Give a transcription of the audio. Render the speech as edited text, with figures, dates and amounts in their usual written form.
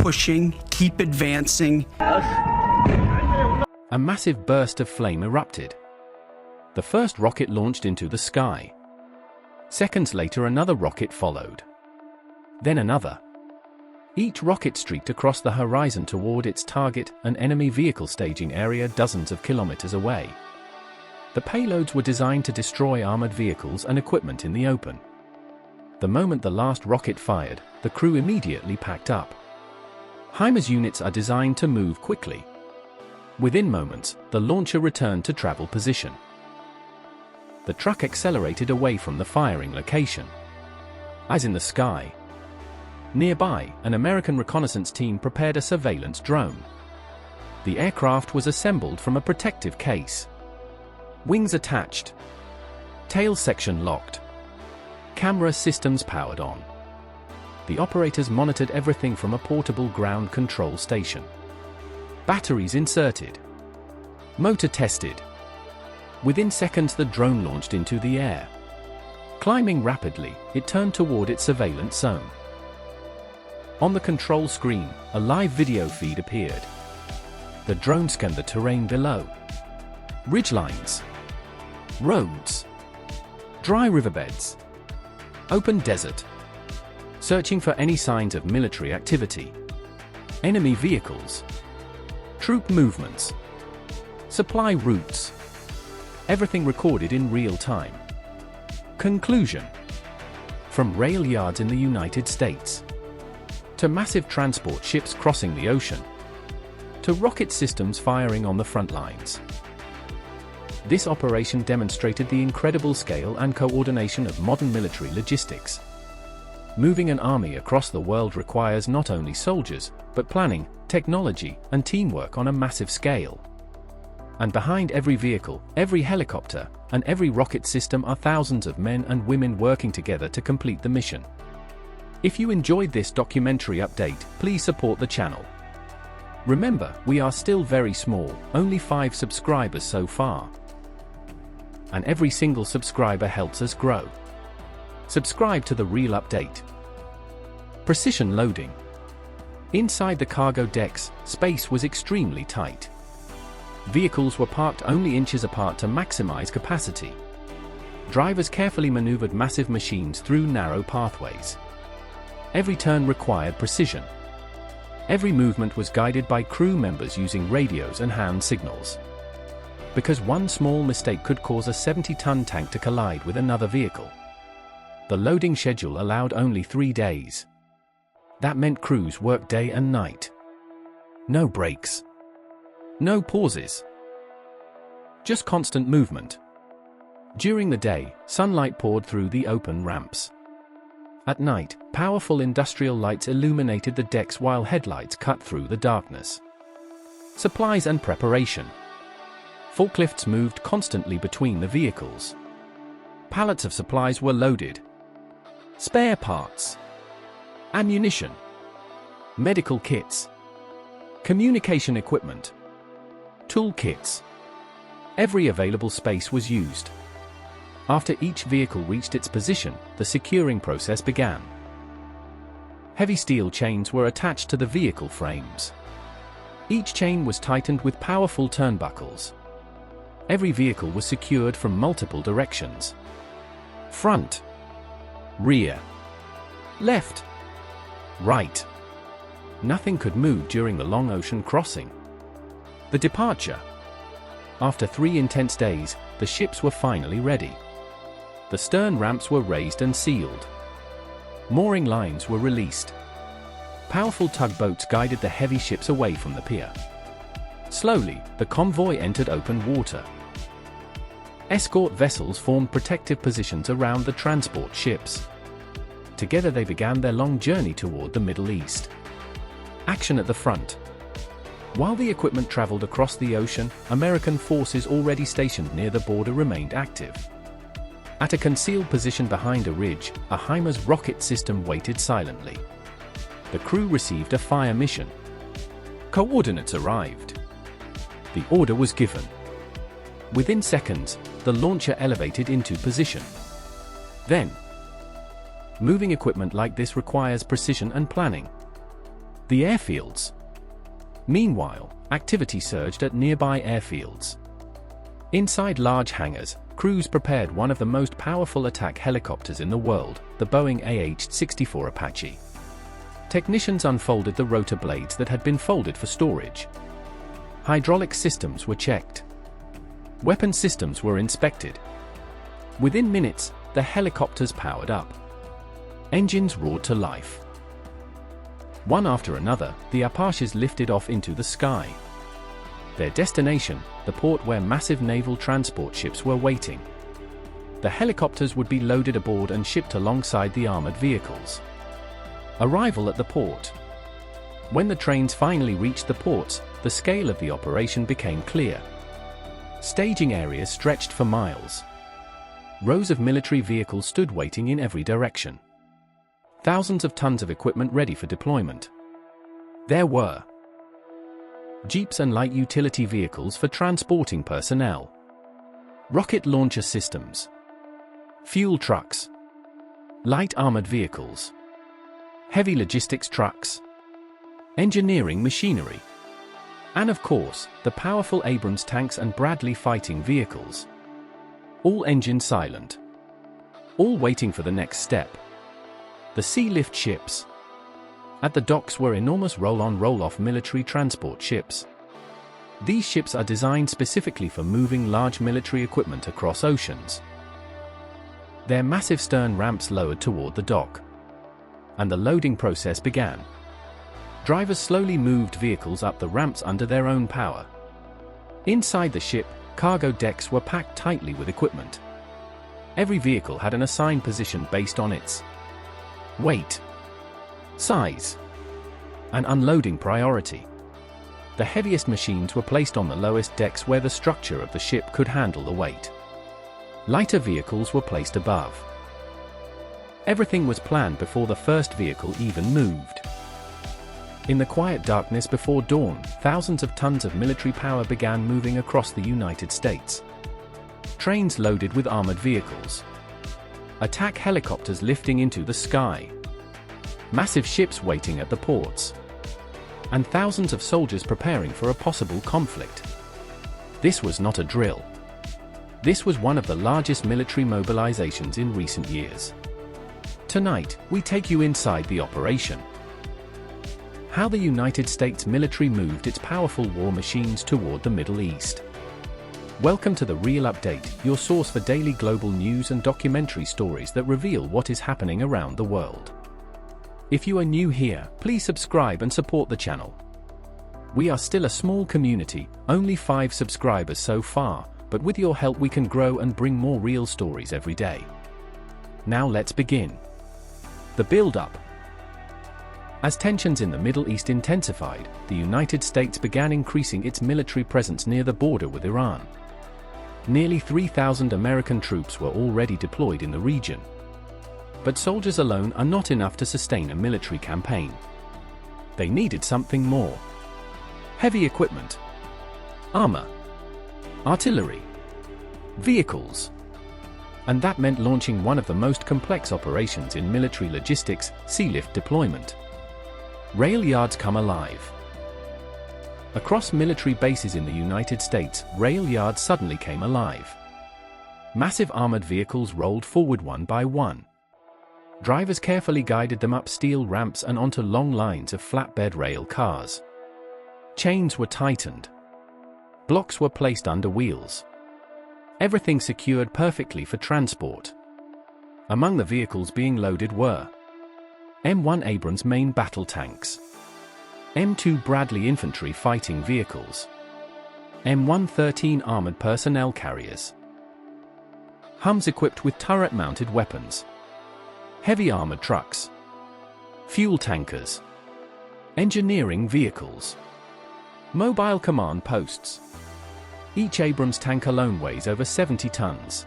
pushing, keep advancing. A massive burst of flame erupted. The first rocket launched into the sky. Seconds later, another rocket followed. Then another. Each rocket streaked across the horizon toward its target, an enemy vehicle staging area dozens of kilometers away. The payloads were designed to destroy armored vehicles and equipment in the open. The moment the last rocket fired, the crew immediately packed up. HIMARS units are designed to move quickly. Within moments, the launcher returned to travel position. The truck accelerated away from the firing location. Eyes in the sky. Nearby, an American reconnaissance team prepared a surveillance drone. The aircraft was assembled from a protective case. Wings attached. Tail section locked. Camera systems powered on. The operators monitored everything from a portable ground control station. Batteries inserted. Motor tested. Within seconds, the drone launched into the air. Climbing rapidly, it turned toward its surveillance zone. On the control screen, a live video feed appeared. The drone scanned the terrain below. Ridgelines. Roads. Dry riverbeds. Open desert. Searching for any signs of military activity. Enemy vehicles. Troop movements. Supply routes. Everything recorded in real time. Conclusion. From rail yards in the United States, to massive transport ships crossing the ocean, to rocket systems firing on the front lines. This operation demonstrated the incredible scale and coordination of modern military logistics. Moving an army across the world requires not only soldiers, but planning, technology, and teamwork on a massive scale. And behind every vehicle, every helicopter, and every rocket system are thousands of men and women working together to complete the mission. If you enjoyed this documentary update, please support the channel. Remember, we are still very small, only 5 subscribers so far. And every single subscriber helps us grow. Subscribe to The Real Update. Precision loading. Inside the cargo decks, space was extremely tight. Vehicles were parked only inches apart to maximize capacity. Drivers carefully maneuvered massive machines through narrow pathways. Every turn required precision. Every movement was guided by crew members using radios and hand signals. Because one small mistake could cause a 70-ton tank to collide with another vehicle. The loading schedule allowed only 3 days. That meant crews worked day and night. No breaks. No pauses. Just constant movement. During the day, sunlight poured through the open ramps. At night, powerful industrial lights illuminated the decks while headlights cut through the darkness. Supplies and preparation. Forklifts moved constantly between the vehicles. Pallets of supplies were loaded. Spare parts. Ammunition. Medical kits. Communication equipment. Tool kits. Every available space was used. After each vehicle reached its position, the securing process began. Heavy steel chains were attached to the vehicle frames. Each chain was tightened with powerful turnbuckles. Every vehicle was secured from multiple directions. Front. Rear. Left. Right. Nothing could move during the long ocean crossing. The departure. After 3 intense days, the ships were finally ready. The stern ramps were raised and sealed. Mooring lines were released. Powerful tugboats guided the heavy ships away from the pier. Slowly, the convoy entered open water. Escort vessels formed protective positions around the transport ships. Together they began their long journey toward the Middle East. Action at the front. While the equipment traveled across the ocean, American forces already stationed near the border remained active. At a concealed position behind a ridge, a HIMARS rocket system waited silently. The crew received a fire mission. Coordinates arrived. The order was given. Within seconds, the launcher elevated into position. Then, moving equipment like this requires precision and planning. The airfields. Meanwhile, activity surged at nearby airfields. Inside large hangars, crews prepared one of the most powerful attack helicopters in the world, the Boeing AH-64 Apache. Technicians unfolded the rotor blades that had been folded for storage. Hydraulic systems were checked. Weapon systems were inspected. Within minutes, the helicopters powered up. Engines roared to life. One after another, the Apaches lifted off into the sky. Their destination, the port where massive naval transport ships were waiting. The helicopters would be loaded aboard and shipped alongside the armored vehicles. Arrival at the port. When the trains finally reached the ports, the scale of the operation became clear. Staging areas stretched for miles. Rows of military vehicles stood waiting in every direction. Thousands of tons of equipment ready for deployment. There were jeeps and light utility vehicles for transporting personnel, rocket launcher systems, fuel trucks, light armored vehicles, heavy logistics trucks, engineering machinery, and of course, the powerful Abrams tanks and Bradley fighting vehicles. All engines silent. All waiting for the next step. The sea-lift ships. At the docks were enormous roll-on roll-off military transport ships. These ships are designed specifically for moving large military equipment across oceans. Their massive stern ramps lowered toward the dock. And the loading process began. Drivers slowly moved vehicles up the ramps under their own power. Inside the ship, cargo decks were packed tightly with equipment. Every vehicle had an assigned position based on its weight, size, and unloading priority. The heaviest machines were placed on the lowest decks where the structure of the ship could handle the weight. Lighter vehicles were placed above. Everything was planned before the first vehicle even moved. In the quiet darkness before dawn, thousands of tons of military power began moving across the United States. Trains loaded with armored vehicles. Attack helicopters lifting into the sky. Massive ships waiting at the ports. And thousands of soldiers preparing for a possible conflict. This was not a drill. This was one of the largest military mobilizations in recent years. Tonight, we take you inside the operation. How the United States military moved its powerful war machines toward the Middle East. Welcome to The Real Update, your source for daily global news and documentary stories that reveal what is happening around the world. If you are new here, please subscribe and support the channel. We are still a small community, only 5 subscribers so far, but with your help we can grow and bring more real stories every day. Now let's begin. The build-up. As tensions in the Middle East intensified, the United States began increasing its military presence near the border with Iran. Nearly 3,000 American troops were already deployed in the region. But soldiers alone are not enough to sustain a military campaign. They needed something more. Heavy equipment, armor, artillery, vehicles. And that meant launching one of the most complex operations in military logistics, sea-lift deployment. Rail yards come alive. Across military bases in the United States, rail yards suddenly came alive. Massive armored vehicles rolled forward one by one. Drivers carefully guided them up steel ramps and onto long lines of flatbed rail cars. Chains were tightened. Blocks were placed under wheels. Everything secured perfectly for transport. Among the vehicles being loaded were M1 Abrams main battle tanks, M2 Bradley infantry fighting vehicles, M113 armored personnel carriers, HIMARS equipped with turret-mounted weapons, heavy armored trucks, fuel tankers, engineering vehicles, mobile command posts. Each Abrams tank alone weighs over 70 tons.